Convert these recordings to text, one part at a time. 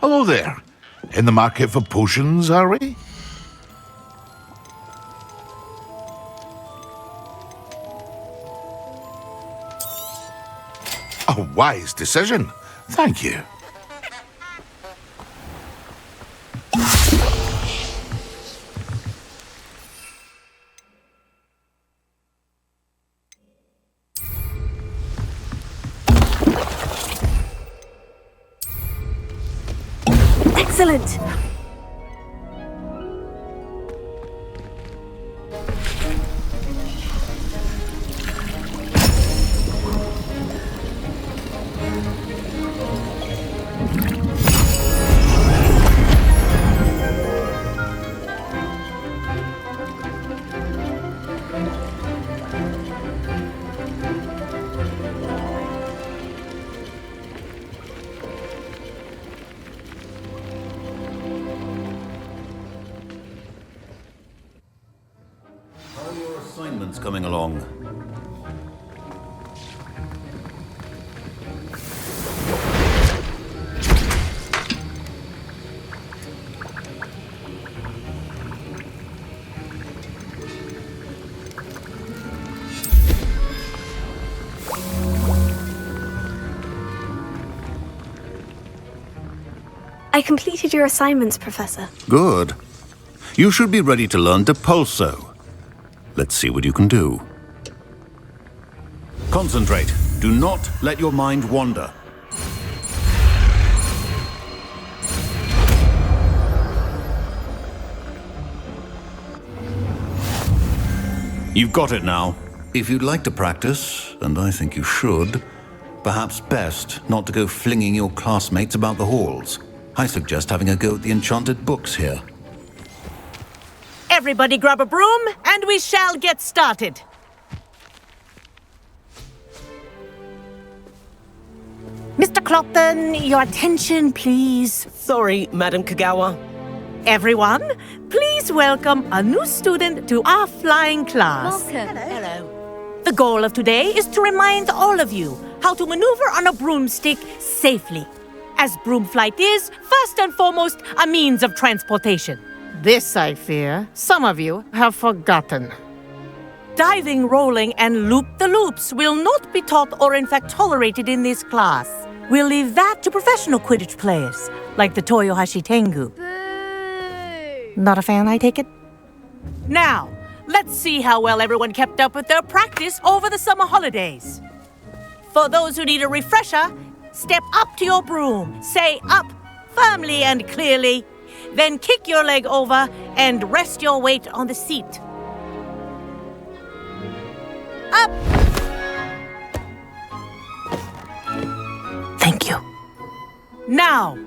Hello there. In the market for potions, are we? A wise decision. Thank you. Excellent! Assignments coming along. I completed your assignments, Professor. Good. You should be ready to learn Depulso. Let's see what you can do. Concentrate. Do not let your mind wander. You've got it now. If you'd like to practice, and I think you should, perhaps best not to go flinging your classmates about the halls. I suggest having a go at the enchanted books here. Everybody grab a broom, and we shall get started. Mr. Clopton, your attention, please. Sorry, Madam Kagawa. Everyone, please welcome a new student to our flying class. Welcome. Hello. The goal of today is to remind all of you how to maneuver on a broomstick safely, as broom flight is, first and foremost, a means of transportation. This, I fear, some of you have forgotten. Diving, rolling, and loop-the-loops will not be taught or in fact tolerated in this class. We'll leave that to professional Quidditch players, like the Toyohashi Tengu. Boo! Not a fan, I take it? Now, let's see how well everyone kept up with their practice over the summer holidays. For those who need a refresher, step up to your broom, say up firmly and clearly, then kick your leg over and rest your weight on the seat. Up! Thank you. Now,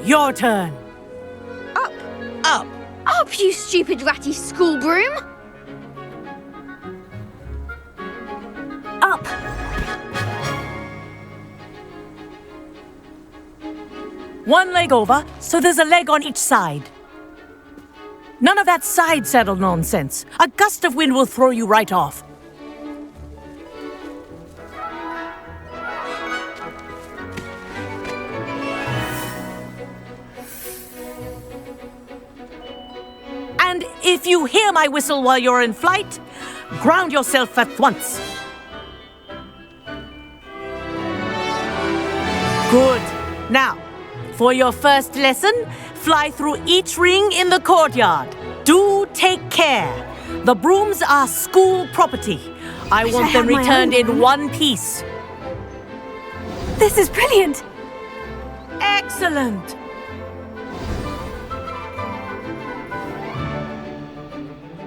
your turn. Up! Up! Up, you stupid ratty school broom! Up! One leg over, so there's a leg on each side. None of that side saddle nonsense. A gust of wind will throw you right off. And if you hear my whistle while you're in flight, ground yourself at once. Good. Now, for your first lesson, fly through each ring in the courtyard. Do take care. The brooms are school property. I want them returned in one piece. This is brilliant! Excellent.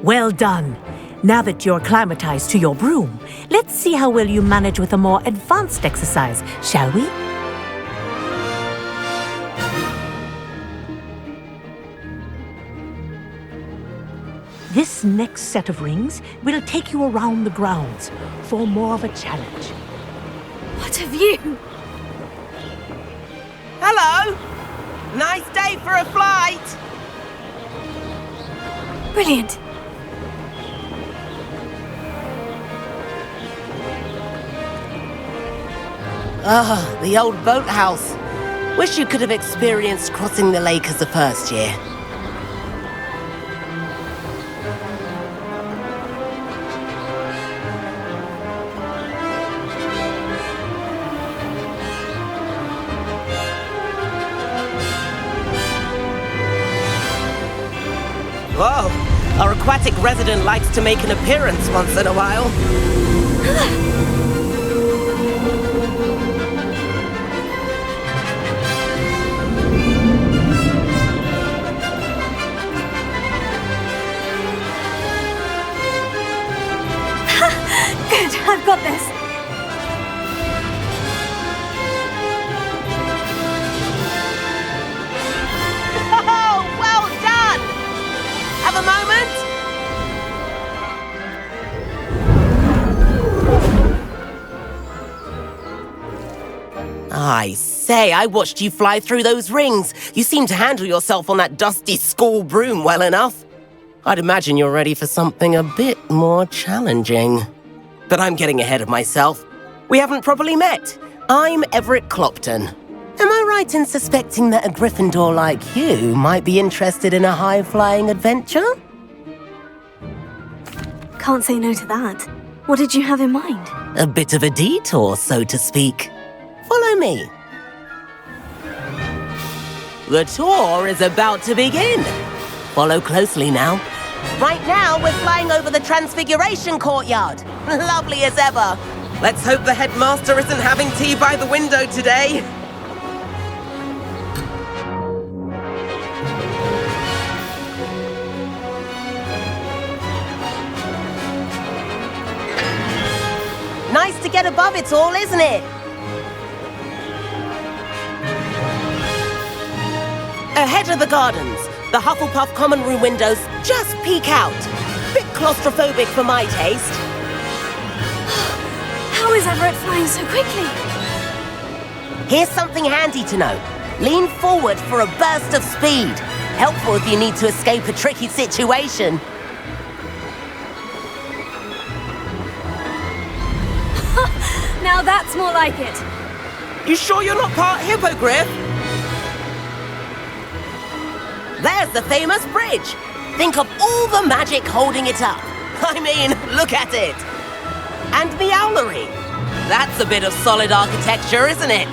Well done. Now that you're acclimatized to your broom, let's see how well you manage with a more advanced exercise, shall we? This next set of rings will take you around the grounds for more of a challenge. What a view! Hello! Nice day for a flight! Brilliant! Ah, the old boathouse. Wish you could have experienced crossing the lake as a first year. Whoa, our aquatic resident likes to make an appearance once in a while. Good, I've got this. Oh, well done! Have a moment? I say, I watched you fly through those rings. You seem to handle yourself on that dusty school broom well enough. I'd imagine you're ready for something a bit more challenging. But I'm getting ahead of myself. We haven't properly met. I'm Everett Clopton. Am I right in suspecting that a Gryffindor like you might be interested in a high-flying adventure? Can't say no to that. What did you have in mind? A bit of a detour, so to speak. Follow me. The tour is about to begin. Follow closely now. Right now, we're flying over the Transfiguration Courtyard. Lovely as ever. Let's hope the headmaster isn't having tea by the window today. Nice to get above it all, isn't it? Ahead of the gardens, the Hufflepuff common room windows just peek out. Bit claustrophobic for my taste. How is Everett flying so quickly? Here's something handy to know. Lean forward for a burst of speed. Helpful if you need to escape a tricky situation. Now that's more like it. You sure you're not part hippogriff? There's the famous bridge. Think of all the magic holding it up. I mean, look at it. And the owlery. That's a bit of solid architecture, isn't it?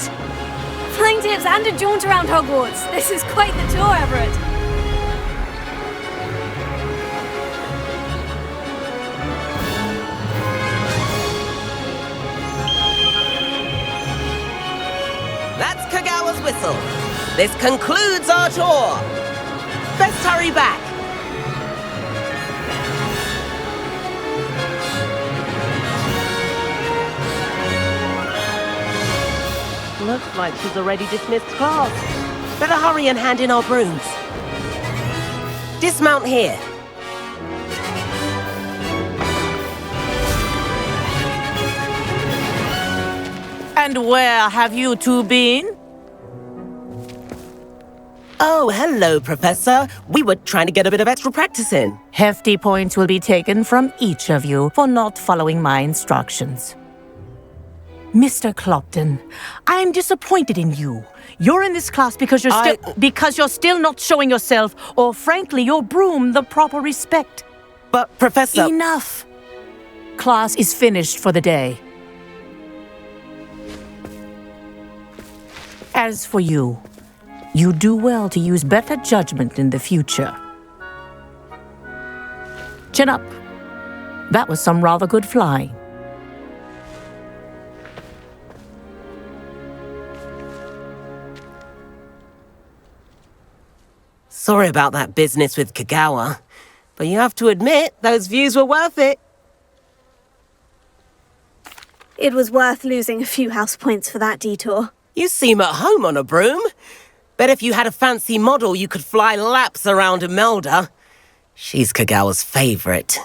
Flying tips and a jaunt around Hogwarts. This is quite the tour, Everett. That's Kagawa's whistle. This concludes our tour. Best hurry back. Looks like she's already dismissed class. Better hurry and hand in our brooms. Dismount here. And where have you two been? Oh, hello, Professor. We were trying to get a bit of extra practice in. Hefty points will be taken from each of you for not following my instructions. Mr. Clopton, I'm disappointed in you. You're in this class because you're still not showing yourself, or frankly, your broom the proper respect. But, Professor... Enough. Class is finished for the day. As for you, you do well to use better judgment in the future. Chin up. That was some rather good flying. Sorry about that business with Kagawa, but you have to admit, those views were worth it. It was worth losing a few house points for that detour. You seem at home on a broom. Bet if you had a fancy model, you could fly laps around Imelda. She's Kagawa's favorite.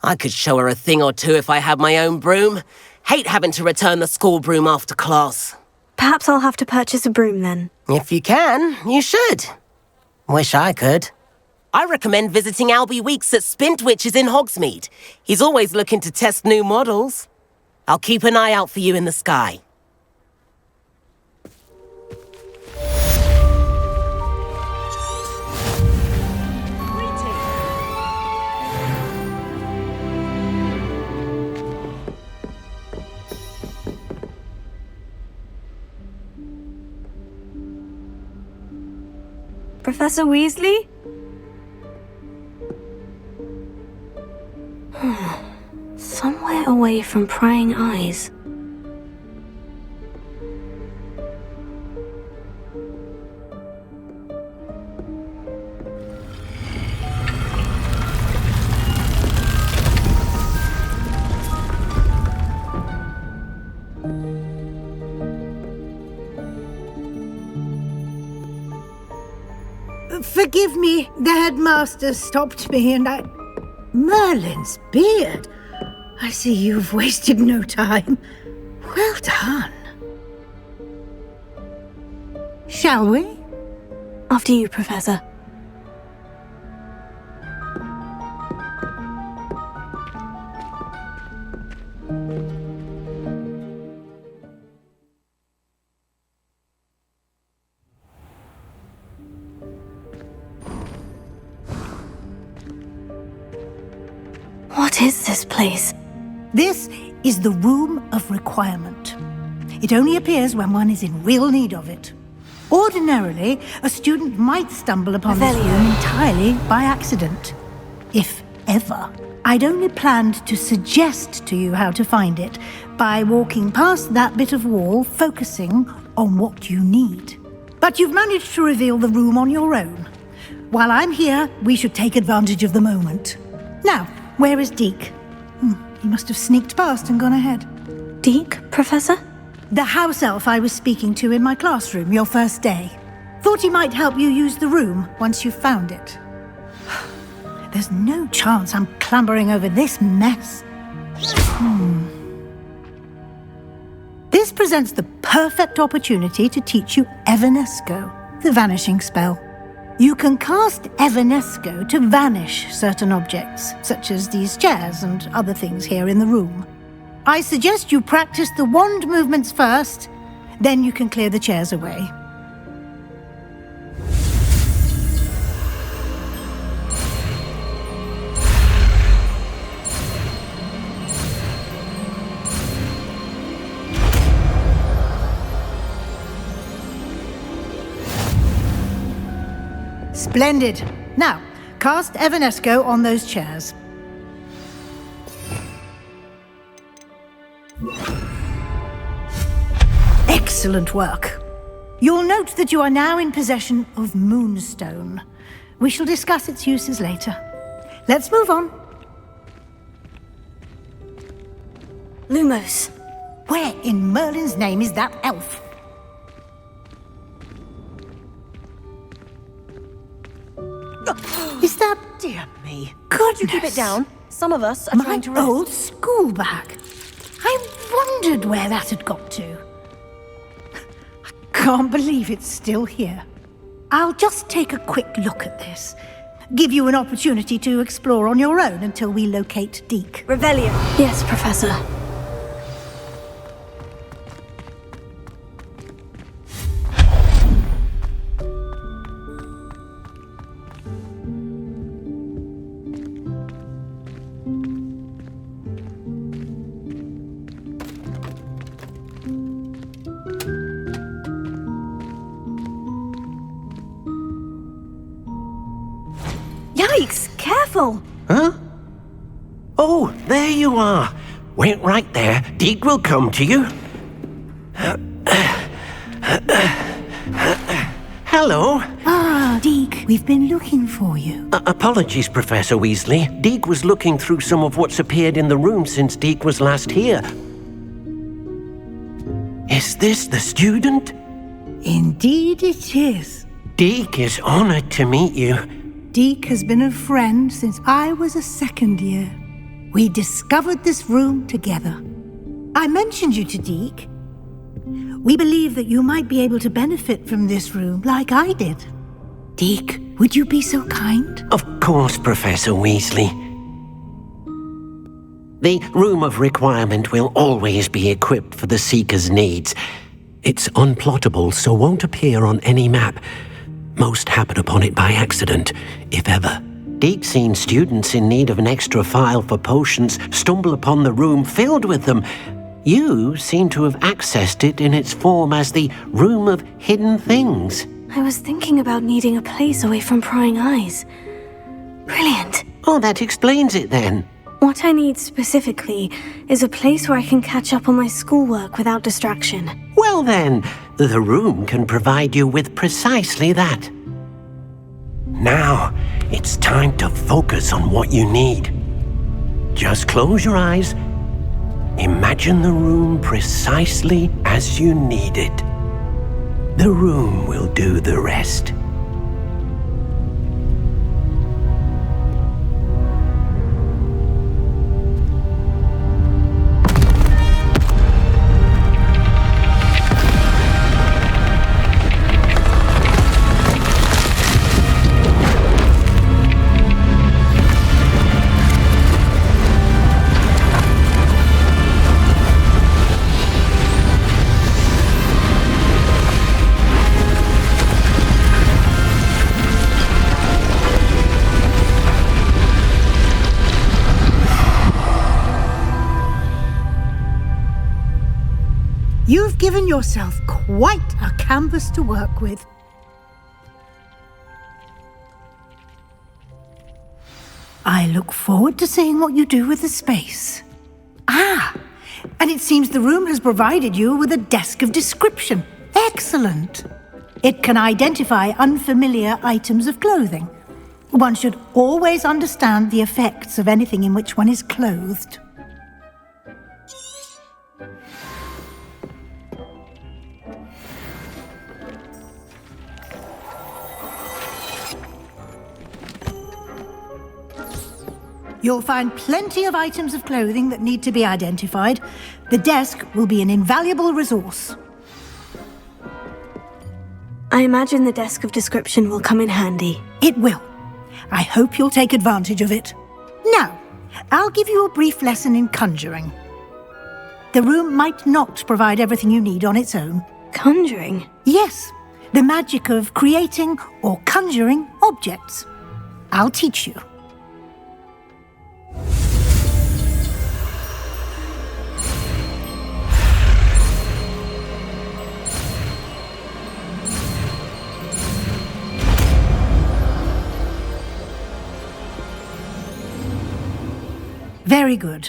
I could show her a thing or two if I had my own broom. Hate having to return the school broom after class. Perhaps I'll have to purchase a broom then. If you can, you should. Wish I could. I recommend visiting Albie Weeks at Spintwitches in Hogsmeade. He's always looking to test new models. I'll keep an eye out for you in the sky. Professor Weasley? Somewhere away from prying eyes. Forgive me, the headmaster stopped me and I... Merlin's beard! I see you've wasted no time. Well done. Shall we? After you, Professor. What is this place? This is the Room of Requirement. It only appears when one is in real need of it. Ordinarily, a student might stumble upon this room entirely by accident. If ever. I'd only planned to suggest to you how to find it by walking past that bit of wall, focusing on what you need. But you've managed to reveal the room on your own. While I'm here, we should take advantage of the moment. Now, where is Deke? He must have sneaked past and gone ahead. Deke, Professor? The house elf I was speaking to in my classroom your first day. Thought he might help you use the room once you found it. There's no chance I'm clambering over this mess. This presents the perfect opportunity to teach you Evanesco, the vanishing spell. You can cast Evanesco to vanish certain objects, such as these chairs and other things here in the room. I suggest you practice the wand movements first, then you can clear the chairs away. Splendid. Now, cast Evanesco on those chairs. Excellent work. You'll note that you are now in possession of Moonstone. We shall discuss its uses later. Let's move on. Lumos. Where in Merlin's name is that elf? Is that... Dear me. Could you keep it down? Some of us are My trying to rest. old school bag. I wondered where that had got to. I can't believe it's still here. I'll just take a quick look at this. Give you an opportunity to explore on your own until we locate Deke. Revelio. Yes, Professor. Yikes! Careful! Huh? Oh, there you are. Wait right there. Deke will come to you. Hello. Ah, Deke, we've been looking for you. Apologies, Professor Weasley. Deke was looking through some of what's appeared in the room since Deke was last here. Is this the student? Indeed it is. Deke is honored to meet you. Deke has been a friend since I was a second year. We discovered this room together. I mentioned you to Deke. We believe that you might be able to benefit from this room like I did. Deke, would you be so kind? Of course, Professor Weasley. The Room of Requirement will always be equipped for the Seeker's needs. It's unplottable, so won't appear on any map. Most happen upon it by accident, if ever. Deke's seen students in need of an extra file for potions stumble upon the room filled with them. You seem to have accessed it in its form as the Room of Hidden Things. I was thinking about needing a place away from prying eyes. Brilliant. Oh, that explains it then. What I need specifically is a place where I can catch up on my schoolwork without distraction. Well then, the room can provide you with precisely that. Now, it's time to focus on what you need. Just close your eyes. Imagine the room precisely as you need it. The room will do the rest. You've given yourself quite a canvas to work with. I look forward to seeing what you do with the space. Ah, and it seems the room has provided you with a desk of description. Excellent. It can identify unfamiliar items of clothing. One should always understand the effects of anything in which one is clothed. You'll find plenty of items of clothing that need to be identified. The desk will be an invaluable resource. I imagine the desk of description will come in handy. It will. I hope you'll take advantage of it. Now, I'll give you a brief lesson in conjuring. The room might not provide everything you need on its own. Conjuring? Yes, the magic of creating or conjuring objects. I'll teach you. Very good.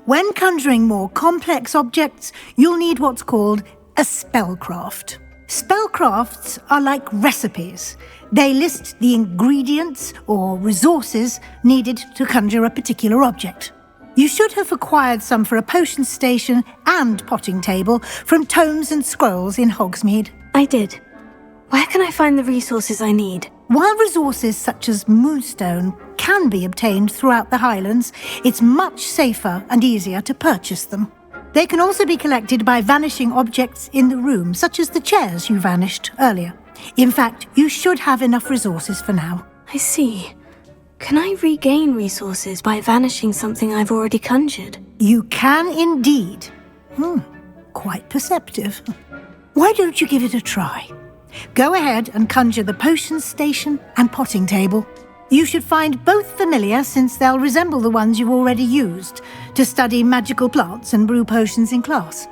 When conjuring more complex objects, you'll need what's called a spellcraft. Spellcrafts are like recipes. They list the ingredients or resources needed to conjure a particular object. You should have acquired some for a potion station and potting table from tomes and scrolls in Hogsmeade. I did. Where can I find the resources I need? While resources such as moonstone can be obtained throughout the Highlands, it's much safer and easier to purchase them. They can also be collected by vanishing objects in the room, such as the chairs you vanished earlier. In fact, you should have enough resources for now. I see. Can I regain resources by vanishing something I've already conjured? You can indeed. Quite perceptive. Why don't you give it a try? Go ahead and conjure the potion station and potting table. You should find both familiar since they'll resemble the ones you've already used to study magical plants and brew potions in class.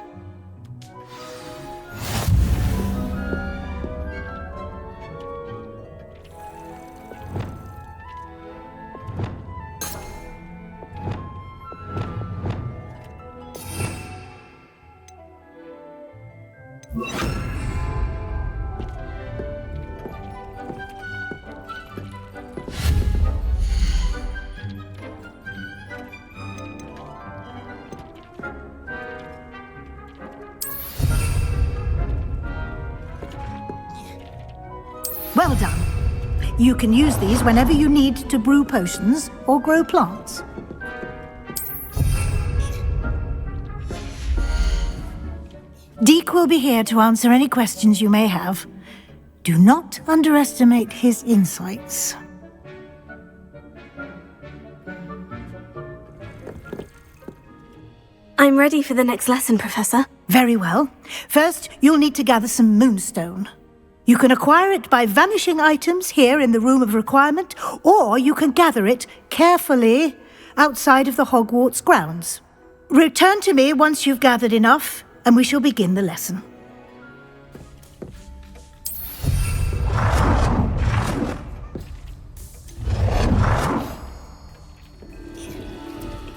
Well done. You can use these whenever you need to brew potions or grow plants. Deke will be here to answer any questions you may have. Do not underestimate his insights. I'm ready for the next lesson, Professor. Very well. First, you'll need to gather some moonstone. You can acquire it by vanishing items here in the Room of Requirement, or you can gather it carefully outside of the Hogwarts grounds. Return to me once you've gathered enough, and we shall begin the lesson.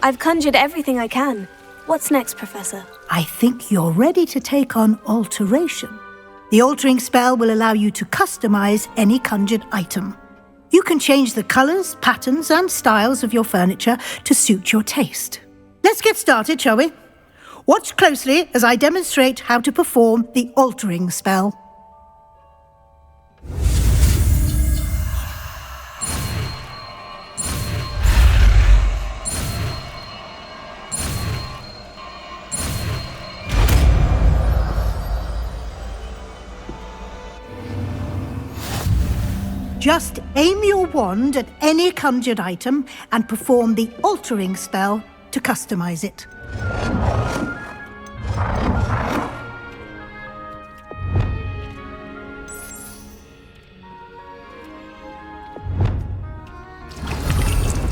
I've conjured everything I can. What's next, Professor? I think you're ready to take on alteration. The altering spell will allow you to customize any conjured item. You can change the colors, patterns, and styles of your furniture to suit your taste. Let's get started, shall we? Watch closely as I demonstrate how to perform the altering spell. Just aim your wand at any conjured item and perform the altering spell to customize it.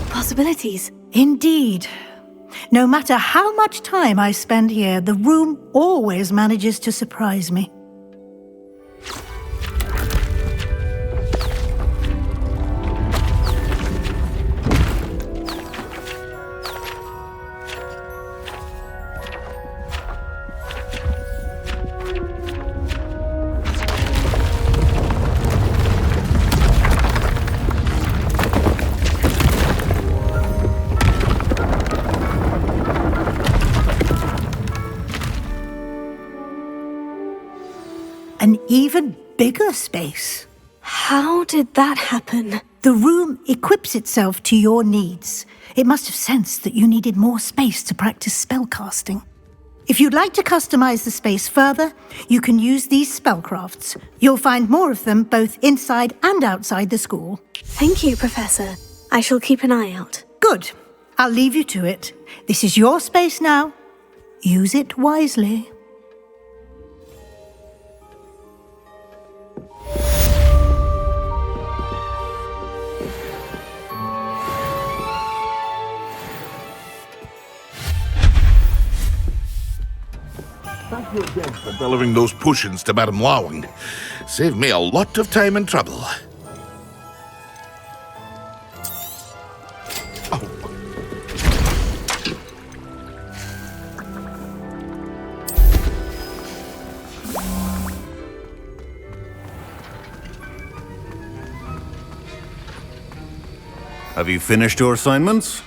Possibilities. Indeed. No matter how much time I spend here, the room always manages to surprise me. An even bigger space. How did that happen? The room equips itself to your needs. It must have sensed that you needed more space to practice spellcasting. If you'd like to customize the space further, you can use these spellcrafts. You'll find more of them both inside and outside the school. Thank you, Professor. I shall keep an eye out. Good. I'll leave you to it. This is your space now. Use it wisely. Thank you again for delivering those potions to Madame Lawing. Saved me a lot of time and trouble. Have you finished your assignments?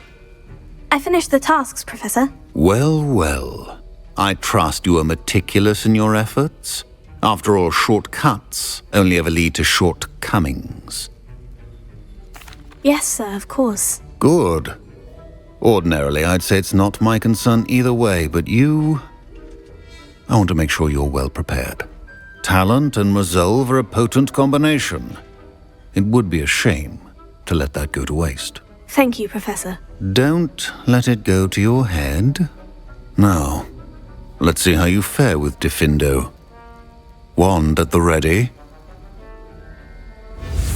I finished the tasks, Professor. Well, well. I trust you are meticulous in your efforts. After all, shortcuts only ever lead to shortcomings. Yes, sir, of course. Good. Ordinarily, I'd say it's not my concern either way, but you... I want to make sure you're well prepared. Talent and resolve are a potent combination. It would be a shame to let that go to waste. Thank you, Professor. Don't let it go to your head. Now, let's see how you fare with Diffindo. Wand at the ready.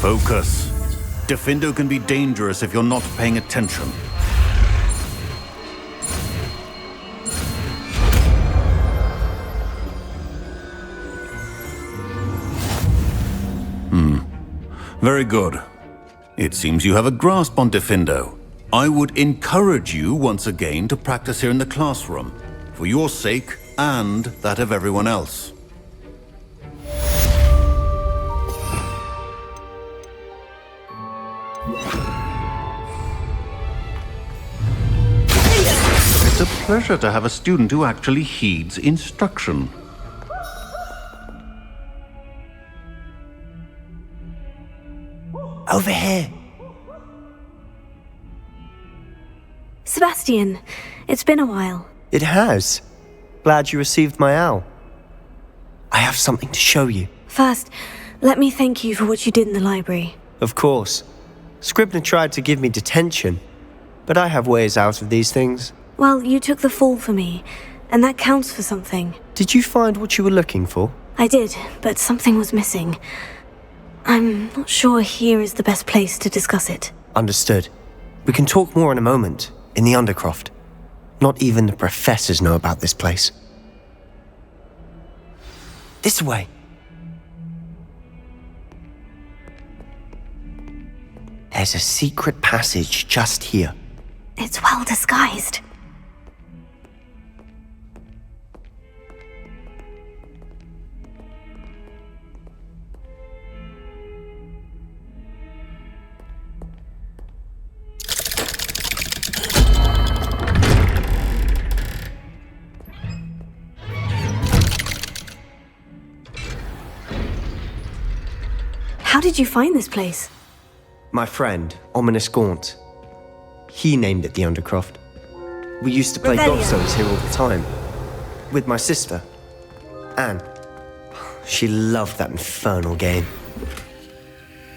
Focus. Diffindo can be dangerous if you're not paying attention. Very good. It seems you have a grasp on Diffindo. I would encourage you once again to practice here in the classroom, for your sake and that of everyone else. It's a pleasure to have a student who actually heeds instruction. Over here. Sebastian, it's been a while. It has. Glad you received my owl. I have something to show you. First, let me thank you for what you did in the library. Of course. Scribner tried to give me detention, but I have ways out of these things. Well, you took the fall for me, and that counts for something. Did you find what you were looking for? I did, but something was missing. I'm not sure here is the best place to discuss it. Understood. We can talk more in a moment, in the Undercroft. Not even the professors know about this place. This way. There's a secret passage just here. It's well disguised. How did you find this place? My friend, Ominous Gaunt. He named it the Undercroft. We used to play Godstones here all the time. With my sister, Anne. She loved that infernal game.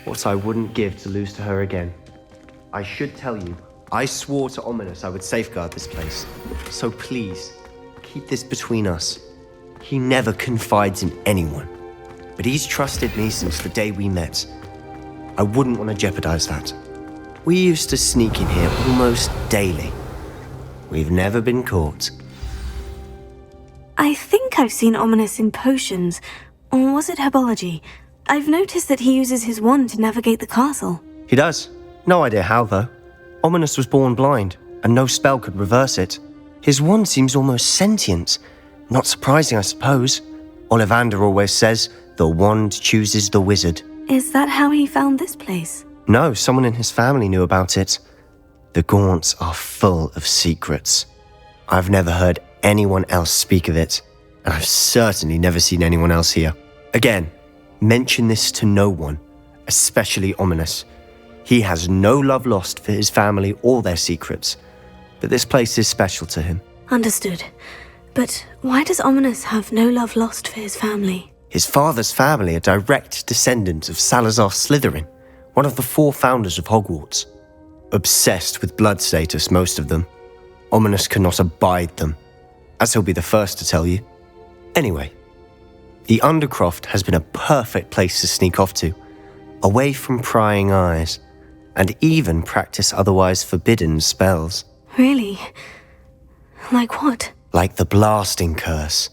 What I wouldn't give to lose to her again. I should tell you, I swore to Ominous I would safeguard this place. So please, keep this between us. He never confides in anyone. But he's trusted me since the day we met. I wouldn't want to jeopardize that. We used to sneak in here almost daily. We've never been caught. I think I've seen Ominous in potions. Or was it herbology? I've noticed that he uses his wand to navigate the castle. He does. No idea how, though. Ominous was born blind, and no spell could reverse it. His wand seems almost sentient. Not surprising, I suppose. Ollivander always says, the wand chooses the wizard. Is that how he found this place? No, someone in his family knew about it. The Gaunts are full of secrets. I've never heard anyone else speak of it, and I've certainly never seen anyone else here. Again, mention this to no one, especially Ominous. He has no love lost for his family or their secrets, but this place is special to him. Understood. But why does Ominous have no love lost for his family? His father's family are direct descendants of Salazar Slytherin, one of the 4 founders of Hogwarts. Obsessed with blood status, most of them. Ominous cannot abide them, as he'll be the first to tell you. Anyway, the Undercroft has been a perfect place to sneak off to, away from prying eyes, and even practice otherwise forbidden spells. Really? Like what? Like the blasting curse.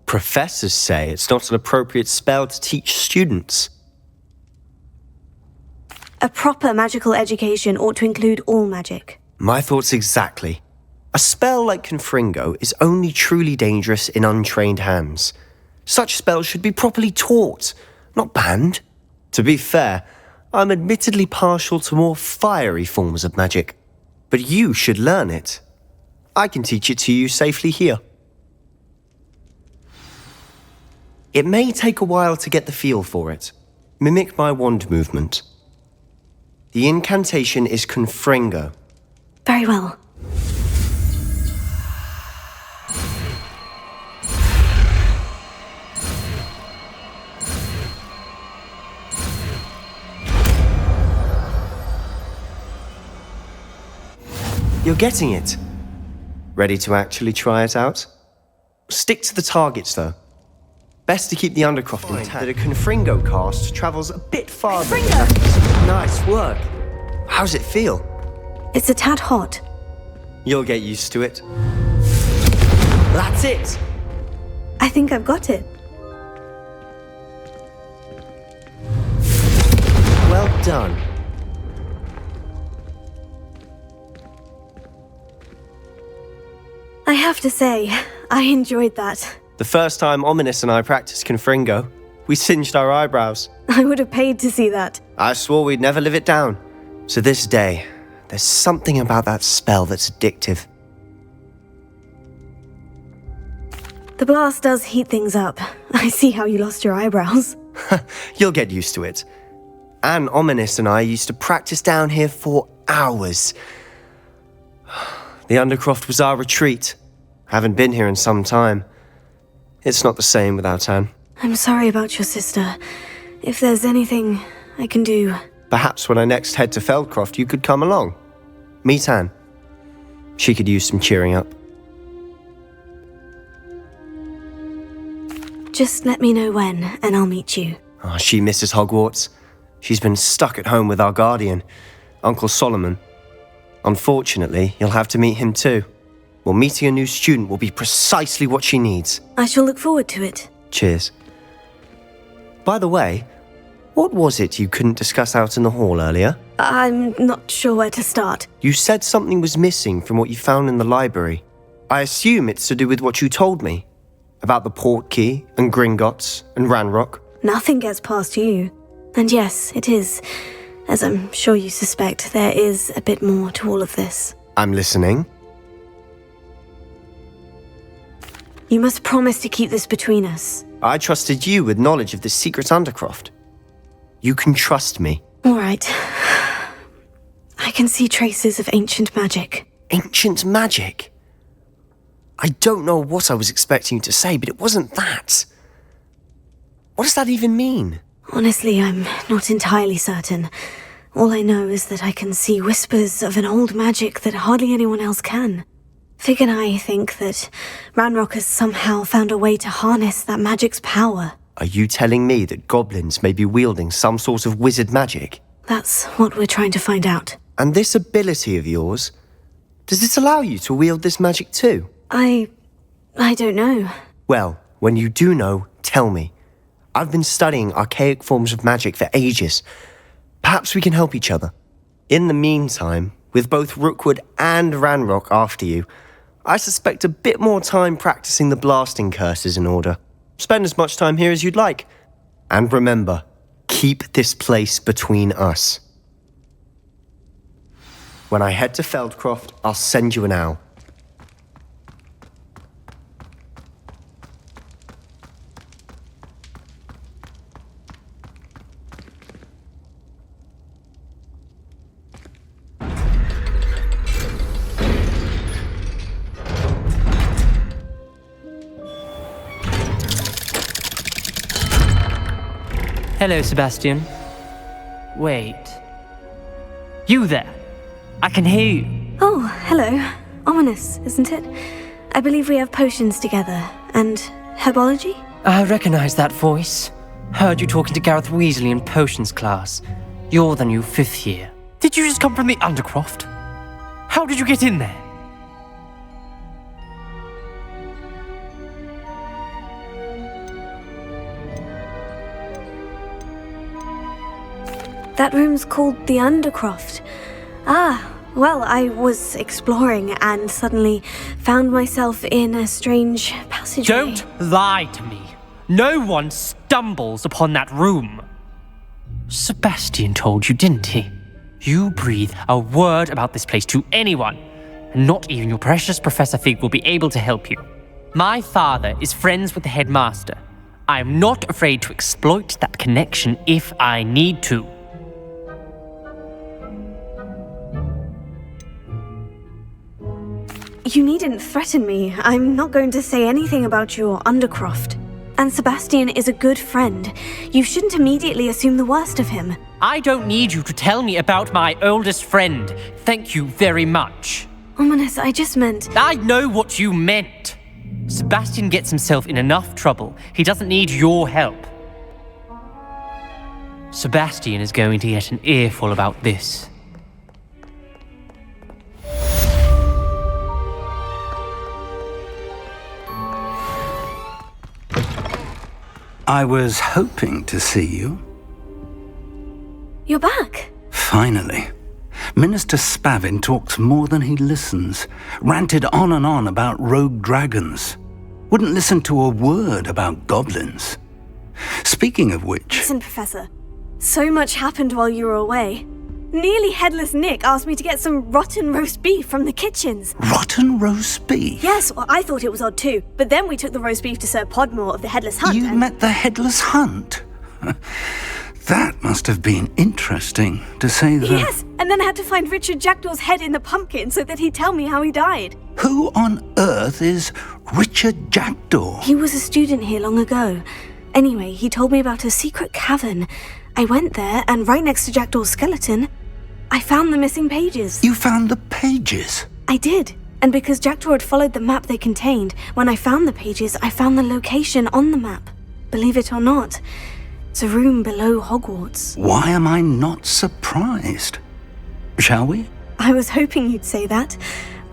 Professors say it's not an appropriate spell to teach students. A proper magical education ought to include all magic. My thoughts exactly. A spell like Confringo is only truly dangerous in untrained hands. Such spells should be properly taught, not banned. To be fair, I'm admittedly partial to more fiery forms of magic. But you should learn it. I can teach it to you safely here. It may take a while to get the feel for it. Mimic my wand movement. The incantation is Confringo. Very well. You're getting it. Ready to actually try it out? Stick to the targets, though. Best to keep the Undercroft intact. That a Confringo cast travels a bit farther. Nice work. How's it feel? It's a tad hot. You'll get used to it. That's it. I think I've got it. Well done. I have to say, I enjoyed that. The first time Ominous and I practiced Confringo, we singed our eyebrows. I would have paid to see that. I swore we'd never live it down. To this day, there's something about that spell that's addictive. The blast does heat things up. I see how you lost your eyebrows. You'll get used to it. Anne, Ominous and I used to practice down here for hours. The Undercroft was our retreat. Haven't been here in some time. It's not the same without Anne. I'm sorry about your sister. If there's anything I can do... Perhaps when I next head to Feldcroft, you could come along. Meet Anne. She could use some cheering up. Just let me know when, and I'll meet you. Oh, she misses Hogwarts. She's been stuck at home with our guardian, Uncle Solomon. Unfortunately, you'll have to meet him too. Well, meeting a new student will be precisely what she needs. I shall look forward to it. Cheers. By the way, What was it you couldn't discuss out in the hall earlier? I'm not sure where to start. You said something was missing from what you found in the library. I assume it's to do with what you told me. About the port key, and Gringotts, and Ranrock. Nothing gets past you. And yes, it is. As I'm sure you suspect, there is a bit more to all of this. I'm listening. You must promise to keep this between us. I trusted you with knowledge of the secret Undercroft. You can trust me. All right. I can see traces of ancient magic. Ancient magic? I don't know what I was expecting you to say, but it wasn't that. What does that even mean? Honestly, I'm not entirely certain. All I know is that I can see whispers of an old magic that hardly anyone else can. Fig and I think that Ranrock has somehow found a way to harness that magic's power. Are you telling me that goblins may be wielding some sort of wizard magic? That's what we're trying to find out. And this ability of yours, does it allow you to wield this magic too? I don't know. Well, when you do know, tell me. I've been studying archaic forms of magic for ages. Perhaps we can help each other. In the meantime, with both Rookwood and Ranrock after you, I suspect a bit more time practicing the blasting curse is in order. Spend as much time here as you'd like. And remember, keep this place between us. When I head to Feldcroft, I'll send you an owl. Hello, Sebastian. Wait. You there? I can hear you. Oh, hello. Ominous, isn't it? I believe we have potions together. And herbology? I recognize that voice. Heard you talking to Gareth Weasley in potions class. You're the new 5th year. Did you just come from the Undercroft? How did you get in there? That room's called the Undercroft. Ah, well, I was exploring and suddenly found myself in a strange passageway. Don't lie to me. No one stumbles upon that room. Sebastian told you, didn't he? You breathe a word about this place to anyone, and not even your precious Professor Fig will be able to help you. My father is friends with the headmaster. I am not afraid to exploit that connection if I need to. You needn't threaten me. I'm not going to say anything about your Undercroft. And Sebastian is a good friend. You shouldn't immediately assume the worst of him. I don't need you to tell me about my oldest friend. Thank you very much. Ominous, I just meant... I know what you meant. Sebastian gets himself in enough trouble. He doesn't need your help. Sebastian is going to get an earful about this. I was hoping to see you. You're back. Finally. Minister Spavin talks more than he listens. Ranted on and on about rogue dragons. Wouldn't listen to a word about goblins. Speaking of which... Listen, Professor. So much happened while you were away. Nearly Headless Nick asked me to get some rotten roast beef from the kitchens. Rotten roast beef? Yes, well, I thought it was odd too. But then we took the roast beef to Sir Podmore of the Headless Hunt. You met the Headless Hunt? That must have been interesting, to say the... Yes, and then I had to find Richard Jackdaw's head in the pumpkin so that he'd tell me how he died. Who on earth is Richard Jackdaw? He was a student here long ago. Anyway, he told me about a secret cavern. I went there, and right next to Jackdaw's skeleton, I found the missing pages. You found the pages? I did. And because Jackdaw had followed the map they contained, when I found the pages, I found the location on the map. Believe it or not, it's a room below Hogwarts. Why am I not surprised? Shall we? I was hoping you'd say that.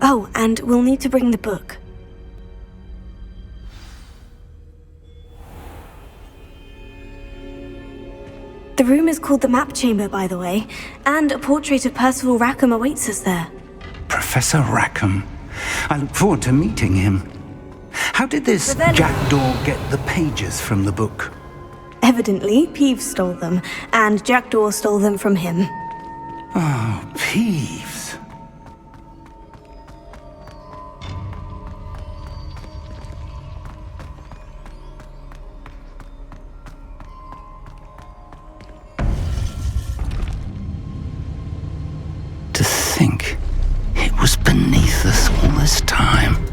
Oh, and we'll need to bring the book. The room is called the Map Chamber, by the way, and a portrait of Percival Rackham awaits us there. Professor Rackham. I look forward to meeting him. How did this jackdaw get the pages from the book? Evidently, Peeves stole them, and Jackdaw stole them from him. Oh, Peeves. To think it was beneath us all this time.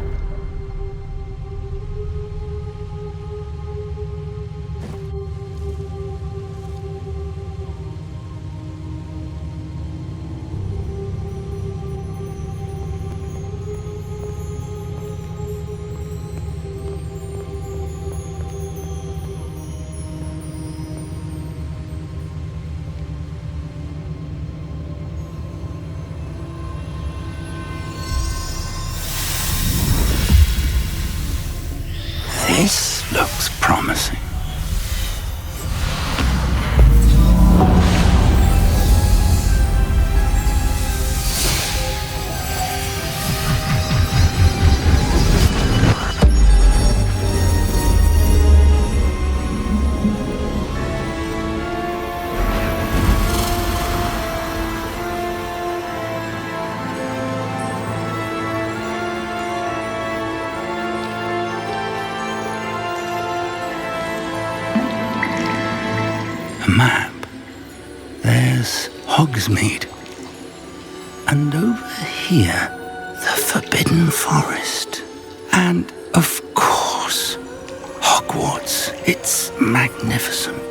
This looks promising. A map. There's Hogsmeade. And over here, the Forbidden Forest. And, of course, Hogwarts. It's magnificent.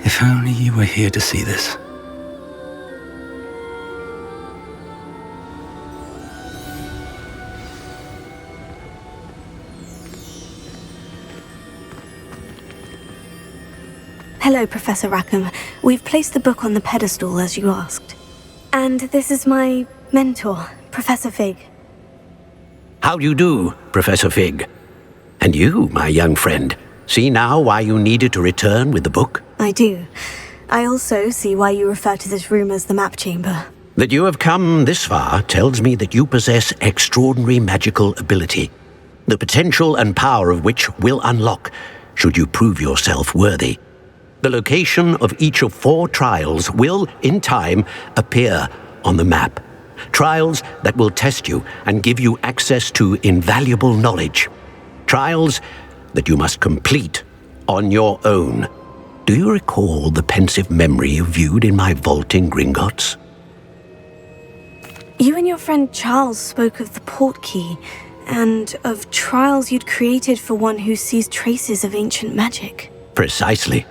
If only you were here to see this. Hello, Professor Rackham. We've placed the book on the pedestal as you asked. And this is my mentor, Professor Fig. How do you do, Professor Fig? And you, my young friend, see now why you needed to return with the book? I do. I also see why you refer to this room as the Map Chamber. That you have come this far tells me that you possess extraordinary magical ability, the potential and power of which will unlock should you prove yourself worthy. The location of each of 4 trials will, in time, appear on the map. Trials that will test you and give you access to invaluable knowledge. Trials that you must complete on your own. Do you recall the pensive memory you viewed in my vault in Gringotts? You and your friend Charles spoke of the portkey, and of trials you'd created for one who sees traces of ancient magic. Precisely.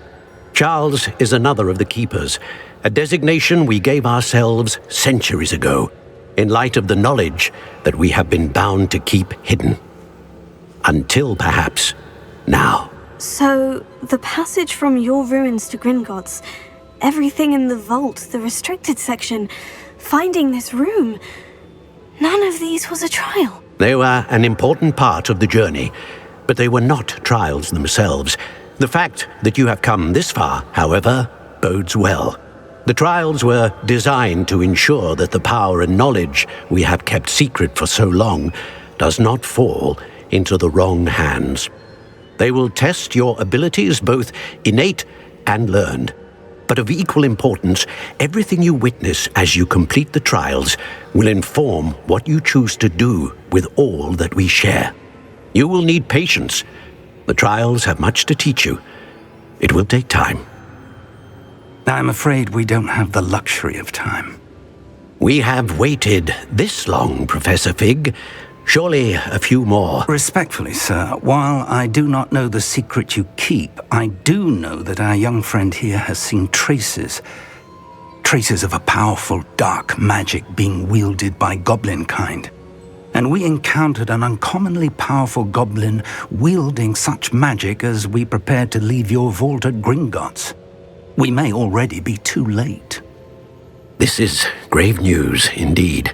Charles is another of the Keepers, a designation we gave ourselves centuries ago, in light of the knowledge that we have been bound to keep hidden. Until, perhaps, now. So, the passage from your ruins to Gringotts, everything in the vault, the restricted section, finding this room, none of these was a trial. They were an important part of the journey, but they were not trials themselves. The fact that you have come this far, however, bodes well. The trials were designed to ensure that the power and knowledge we have kept secret for so long does not fall into the wrong hands. They will test your abilities, both innate and learned. But of equal importance, everything you witness as you complete the trials will inform what you choose to do with all that we share. You will need patience. The trials have much to teach you. It will take time. I'm afraid we don't have the luxury of time. We have waited this long, Professor Fig. Surely a few more. Respectfully, sir, while I do not know the secret you keep, I do know that our young friend here has seen traces of a powerful dark magic being wielded by goblin kind. And we encountered an uncommonly powerful goblin wielding such magic as we prepared to leave your vault at Gringotts. We may already be too late. This is grave news indeed.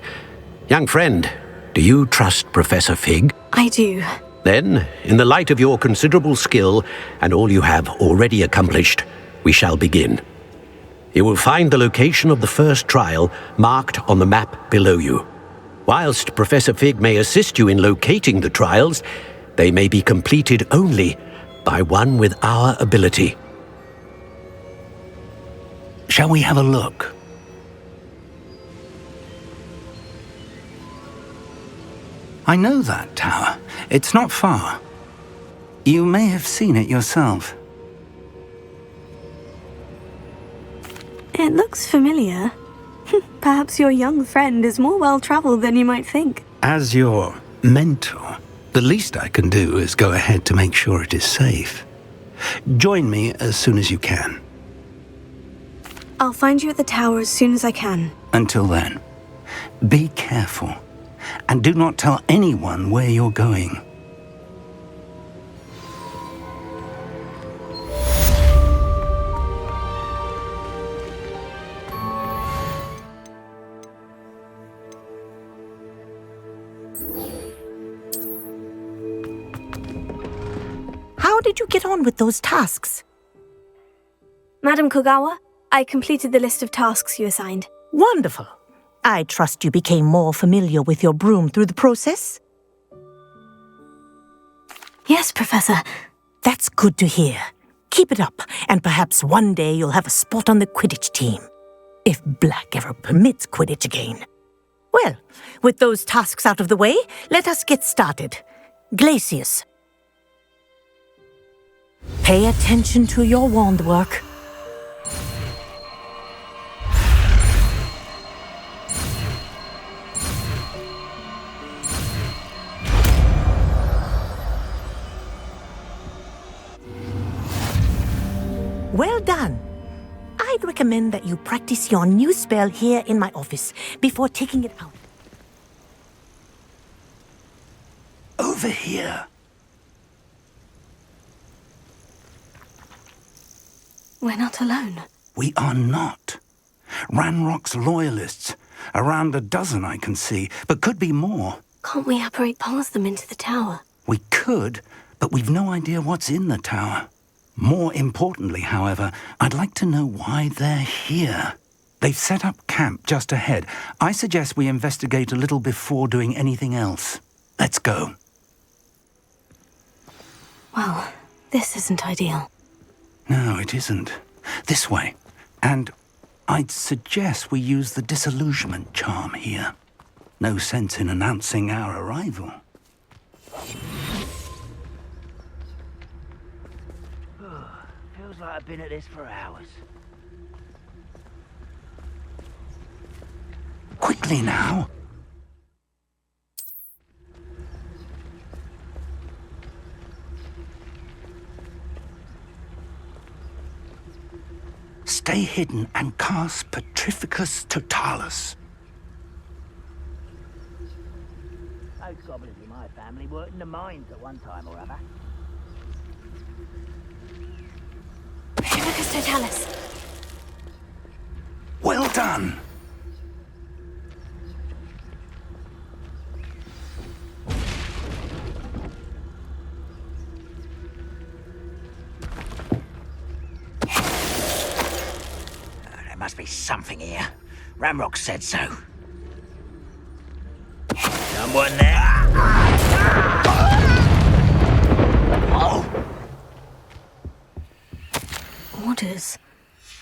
Young friend, do you trust Professor Fig? I do. Then, in the light of your considerable skill and all you have already accomplished, we shall begin. You will find the location of the first trial marked on the map below you. Whilst Professor Fig may assist you in locating the trials, they may be completed only by one with our ability. Shall we have a look? I know that tower. It's not far. You may have seen it yourself. It looks familiar. Perhaps your young friend is more well-traveled than you might think. As your mentor, the least I can do is go ahead to make sure it is safe. Join me as soon as you can. I'll find you at the tower as soon as I can. Until then, be careful. And do not tell anyone where you're going. How did you get on with those tasks? Madam Kogawa, I completed the list of tasks you assigned. Wonderful. I trust you became more familiar with your broom through the process? Yes, Professor. That's good to hear. Keep it up, and perhaps one day you'll have a spot on the Quidditch team. If Black ever permits Quidditch again. Well, with those tasks out of the way, let us get started. Glacius. Pay attention to your wand work. Well done. I'd recommend that you practice your new spell here in my office before taking it out. Over here. We're not alone. We are not. Ranrock's loyalists. Around a dozen I can see, but could be more. Can't we apparate past them into the tower? We could, but we've no idea what's in the tower. More importantly, however, I'd like to know why they're here. They've set up camp just ahead. I suggest we investigate a little before doing anything else. Let's go. Well, this isn't ideal. No, it isn't. This way. And I'd suggest we use the disillusionment charm here. No sense in announcing our arrival. Feels like I've been at this for hours. Quickly now. Stay hidden and cast Petrificus Totalis. Those goblins in my family worked in the mines at one time or other. Petrificus Totalis. Well done. There must be something here. Ramrock said so. Someone there? Oh! Orders.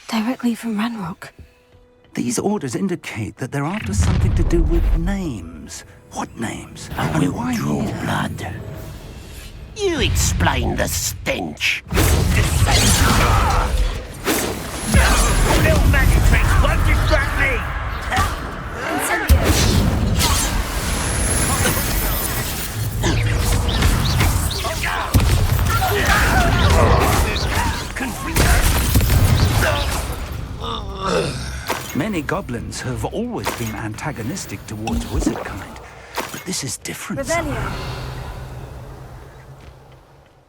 Directly from Ranrock. These orders indicate that they're after something to do with names. What names? And we'll why draw here? blood. You explain the stench. Little magic tricks won't distract me! Many goblins have always been antagonistic towards wizard kind, but this is different. Revelio.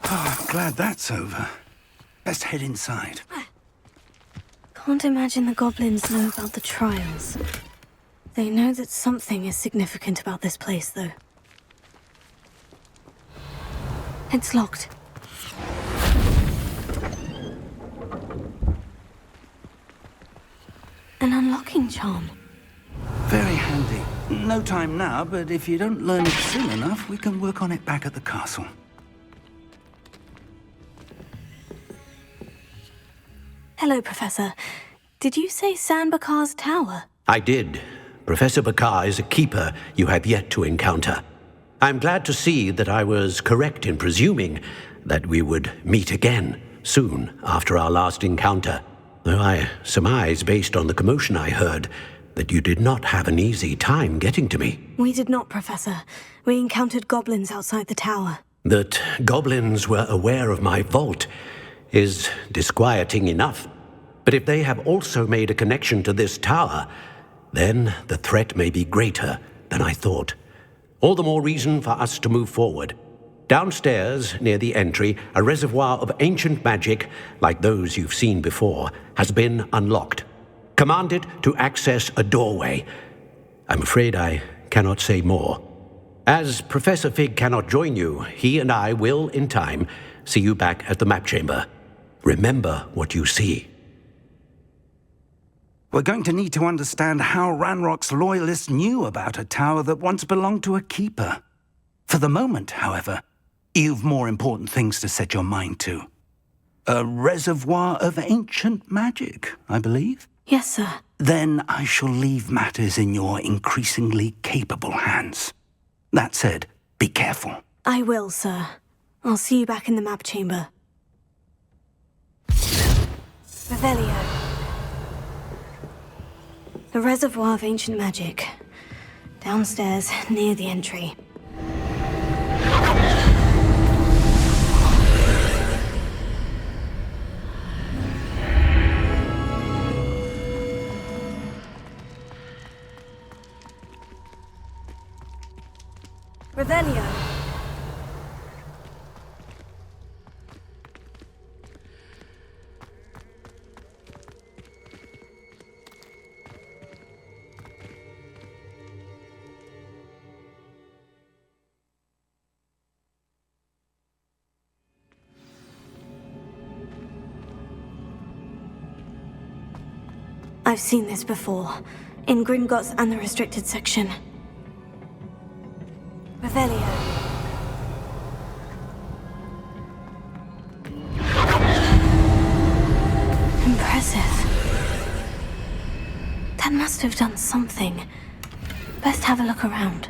Oh, I'm glad that's over. Best head inside. Can't imagine the goblins know about the trials. They know that something is significant about this place, though. It's locked. An unlocking charm. Very handy. No time now, but if you don't learn it soon enough, we can work on it back at the castle. Hello, Professor. Did you say Sanbakar's tower? I did. Professor Bakar is a keeper you have yet to encounter. I'm glad to see that I was correct in presuming that we would meet again soon after our last encounter, though I surmise, based on the commotion I heard, that you did not have an easy time getting to me. We did not, Professor. We encountered goblins outside the tower. That goblins were aware of my vault is disquieting enough. But if they have also made a connection to this tower, then the threat may be greater than I thought. All the more reason for us to move forward. Downstairs, near the entry, a reservoir of ancient magic, like those you've seen before, has been unlocked. Command it to access a doorway. I'm afraid I cannot say more. As Professor Fig cannot join you, he and I will, in time, see you back at the map chamber. Remember what you see. We're going to need to understand how Ranrock's loyalists knew about a tower that once belonged to a keeper. For the moment, however, you've more important things to set your mind to. A reservoir of ancient magic, I believe? Yes, sir. Then I shall leave matters in your increasingly capable hands. That said, be careful. I will, sir. I'll see you back in the map chamber. Revelio. The reservoir of ancient magic. Downstairs, near the entry. Revelio. I've seen this before, in Gringotts and the restricted section. Revelio. Impressive. That must have done something. Best have a look around.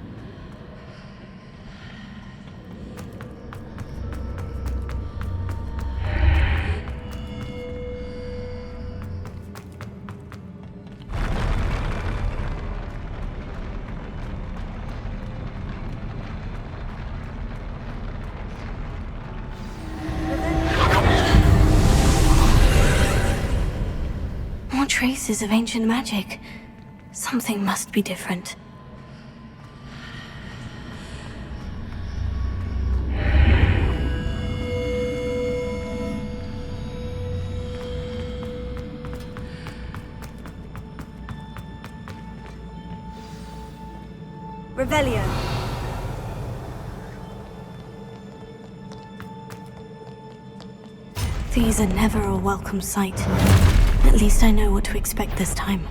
Traces of ancient magic. Something must be different. Revelio. These are never a welcome sight. At least I know what to expect this time.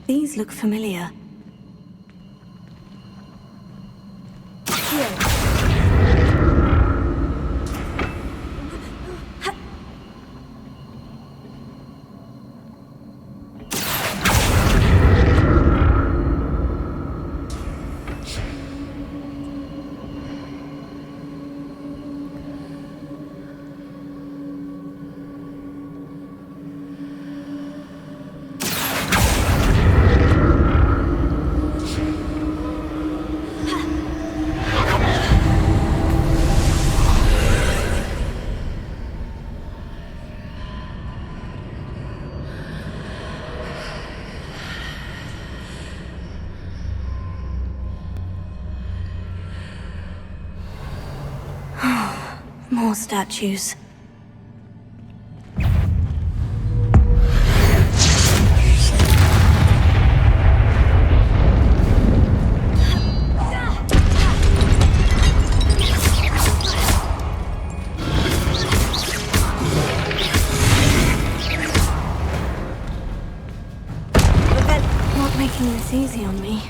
These look familiar. More statues. Not making this easy on me.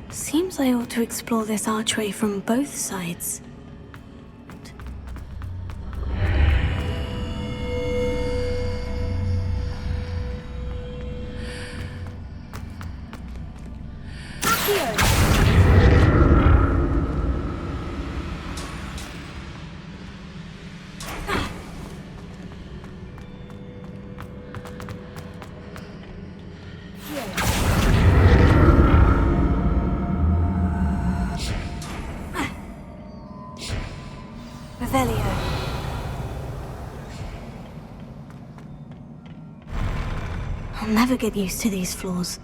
Seems I ought to explore this archway from both sides. I'll never get used to these floors.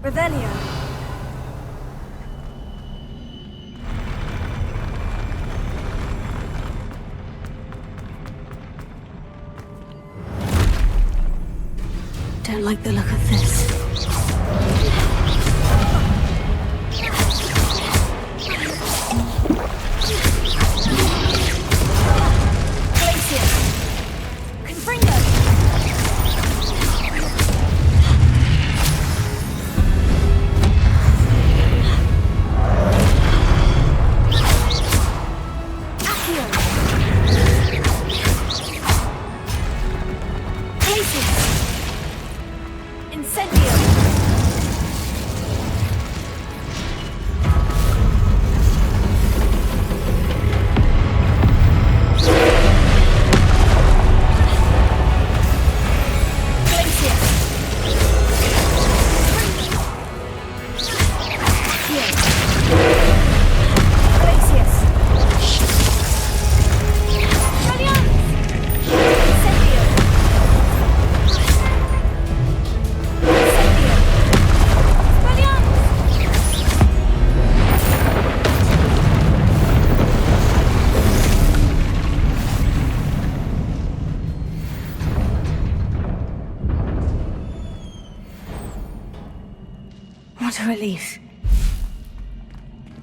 Revelio. Don't like the look of this. What a relief.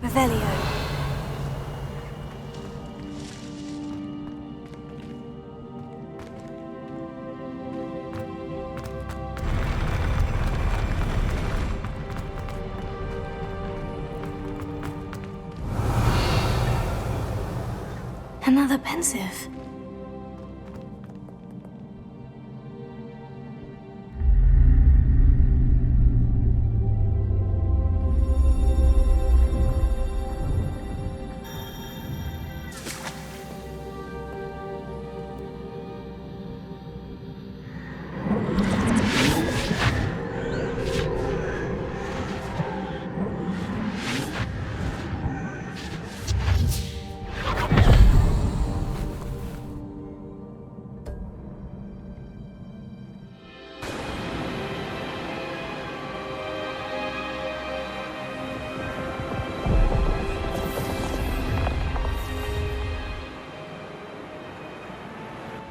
Revelio. Another pensive.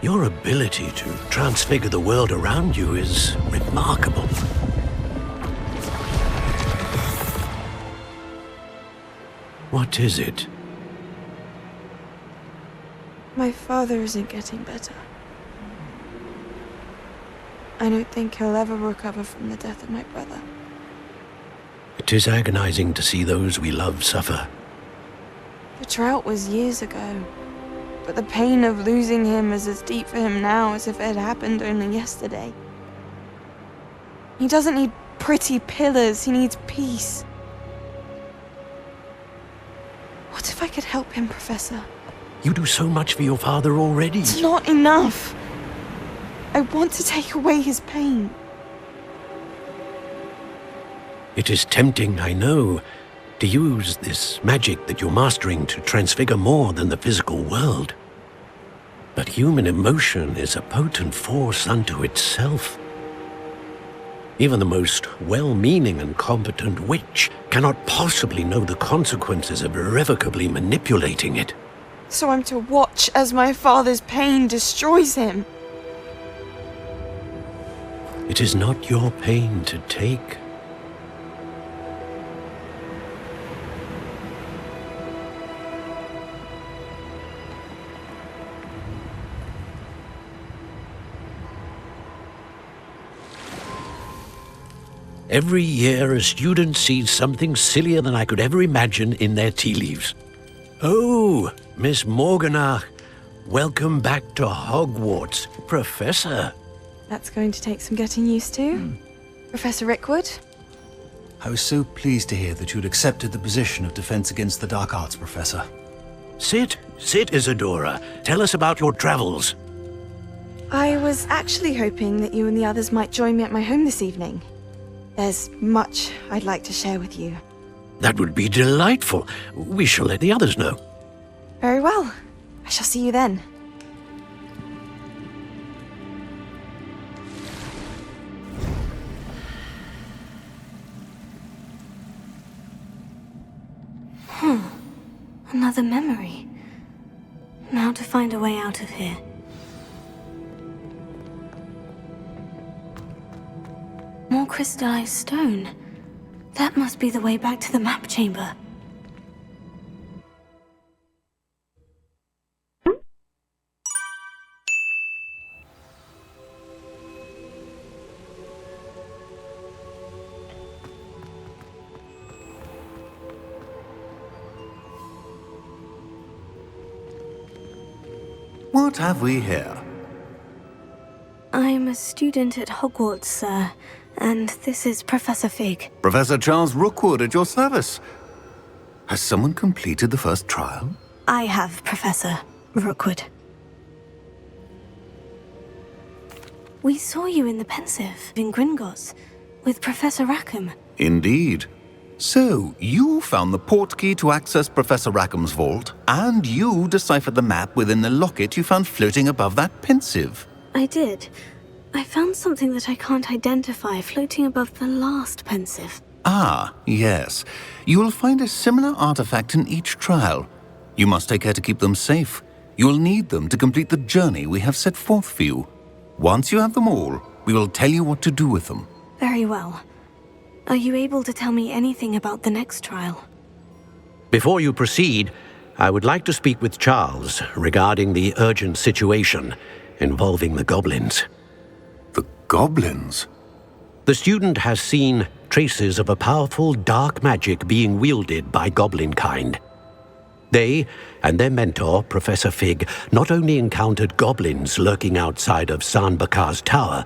Your ability to transfigure the world around you is remarkable. What is it? My father isn't getting better. I don't think he'll ever recover from the death of my brother. It is agonizing to see those we love suffer. The drought was years ago, but the pain of losing him is as deep for him now as if it had happened only yesterday. He doesn't need pretty pillars, he needs peace. What if I could help him, Professor? You do so much for your father already. It's not enough. I want to take away his pain. It is tempting, I know, to use this magic that you're mastering to transfigure more than the physical world. But human emotion is a potent force unto itself. Even the most well-meaning and competent witch cannot possibly know the consequences of irrevocably manipulating it. So I'm to watch as my father's pain destroys him. It is not your pain to take. Every year, a student sees something sillier than I could ever imagine in their tea leaves. Oh, Miss Morganach, welcome back to Hogwarts, Professor. That's going to take some getting used to. Professor Rickwood? I was so pleased to hear that you'd accepted the position of Defense Against the Dark Arts, Professor. Sit, Isadora. Tell us about your travels. I was actually hoping that you and the others might join me at my home this evening. There's much I'd like to share with you. That would be delightful. We shall let the others know. Very well. I shall see you then. Another memory. Now to find a way out of here. More crystallized stone. That must be the way back to the map chamber. What have we here? I'm a student at Hogwarts, sir, and this is Professor Fig. Professor Charles Rookwood at your service. Has someone completed the first trial? I have, Professor Rookwood. We saw you in the Pensive in Gringotts with Professor Rackham. Indeed. So, you found the portkey to access Professor Rackham's vault, and you deciphered the map within the locket you found floating above that Pensive. I did. I found something that I can't identify floating above the last Pensive. Ah, yes. You will find a similar artifact in each trial. You must take care to keep them safe. You will need them to complete the journey we have set forth for you. Once you have them all, we will tell you what to do with them. Very well. Are you able to tell me anything about the next trial? Before you proceed, I would like to speak with Charles regarding the urgent situation involving the goblins. The goblins? The student has seen traces of a powerful dark magic being wielded by goblin kind. They and their mentor, Professor Fig, not only encountered goblins lurking outside of San Bakar's tower,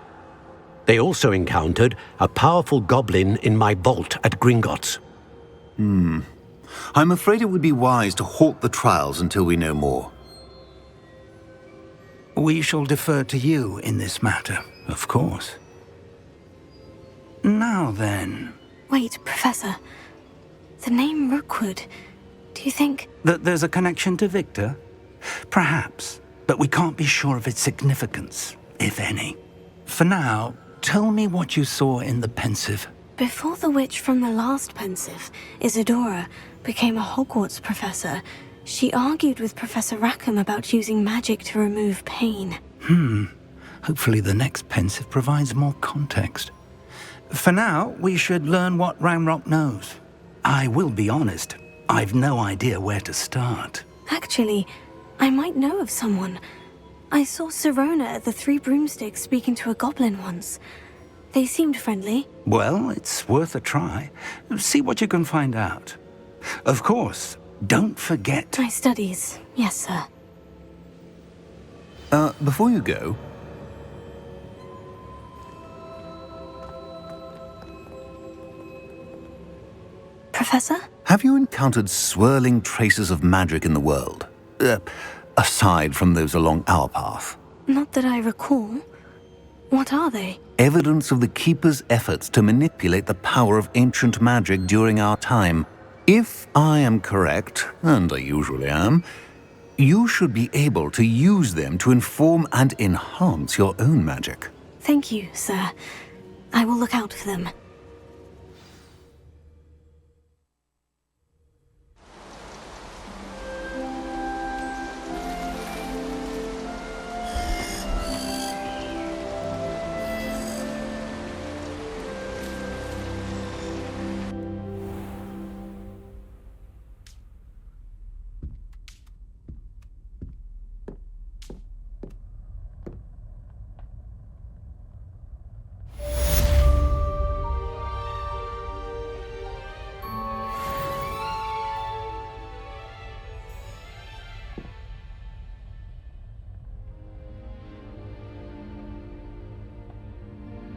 they also encountered a powerful goblin in my vault at Gringotts. I'm afraid it would be wise to halt the trials until we know more. We shall defer to you in this matter, of course. Now then... Wait, Professor. The name Rookwood. Do you think... That there's a connection to Victor? Perhaps, but we can't be sure of its significance, if any. For now, tell me what you saw in the Pensive. Before the witch from the last Pensive, Isadora, became a Hogwarts professor, she argued with Professor Rackham about using magic to remove pain. Hopefully the next Pensive provides more context. For now, we should learn what Ranrock knows. I will be honest, I've no idea where to start. Actually, I might know of someone. I saw Sirona at the Three Broomsticks speaking to a goblin once. They seemed friendly. Well, it's worth a try. See what you can find out. Of course, don't forget... My studies, yes, sir. Before you go... Professor? Have you encountered swirling traces of magic in the world? Aside from those along our path? Not that I recall. What are they? Evidence of the Keeper's efforts to manipulate the power of ancient magic during our time. If I am correct, and I usually am, you should be able to use them to inform and enhance your own magic. Thank you, sir. I will look out for them.